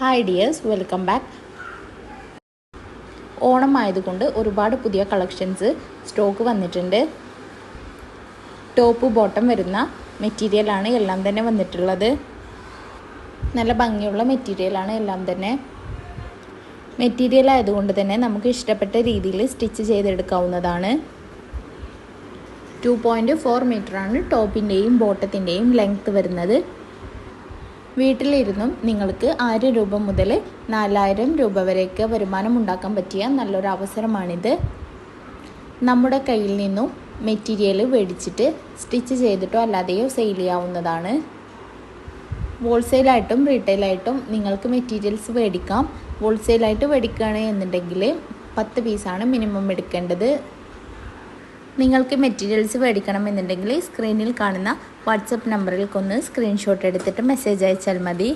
Hi dears, welcome back. Onam ആയതുകൊണ്ട് ഒരുപാട് പുതിയ കളക്ഷൻസ് സ്റ്റോക്ക് വന്നിട്ടുണ്ട്. ടോപ്പ് ബോട്ടം വരുന്ന മെറ്റീരിയലാണ് എല്ലാം തന്നെ വന്നിട്ടുള്ളത്. നല്ല ഭംഗിയുള്ള മെറ്റീരിയലാണ് എല്ലാം തന്നെ. മെറ്റീരിയൽ ആയതുകൊണ്ട് തന്നെ നമുക്ക് ഇഷ്ടപ്പെട്ട രീതിയിൽ സ്റ്റിച്ച് ചെയ്തെടുക്കാവുന്നതാണ്. 2.4 മീറ്ററാണ് ടോപ്പിൻ്റെയും ബോട്ടത്തിൻ്റെയും ലെങ്ത്ത് വരുന്നത്. വീട്ടിലിരുന്നും നിങ്ങൾക്ക് 1000 രൂപ മുതൽ 4000 രൂപ വരെയൊക്കെ വരുമാനം ഉണ്ടാക്കാൻ പറ്റിയ നല്ലൊരു അവസരമാണിത്. നമ്മുടെ കയ്യിൽ നിന്നും മെറ്റീരിയൽ മേടിച്ചിട്ട് സ്റ്റിച്ച് ചെയ്തിട്ടോ അല്ലാതെയോ സെയിൽ ചെയ്യാവുന്നതാണ്. ഹോൾസെയിലായിട്ടും റീറ്റെയിലായിട്ടും നിങ്ങൾക്ക് മെറ്റീരിയൽസ് മേടിക്കാം. ഹോൾസെയിലായിട്ട് മേടിക്കുകയാണ് എന്നുണ്ടെങ്കിൽ 10 പീസാണ് മിനിമം എടുക്കേണ്ടത്. നിങ്ങൾക്ക് മെറ്റീരിയൽസ് മേടിക്കണമെന്നുണ്ടെങ്കിൽ സ്ക്രീനിൽ കാണുന്ന വാട്സപ്പ് നമ്പറിൽ ഒന്ന് സ്ക്രീൻഷോട്ട് എടുത്തിട്ട് മെസ്സേജ് അയച്ചാൽ മതി.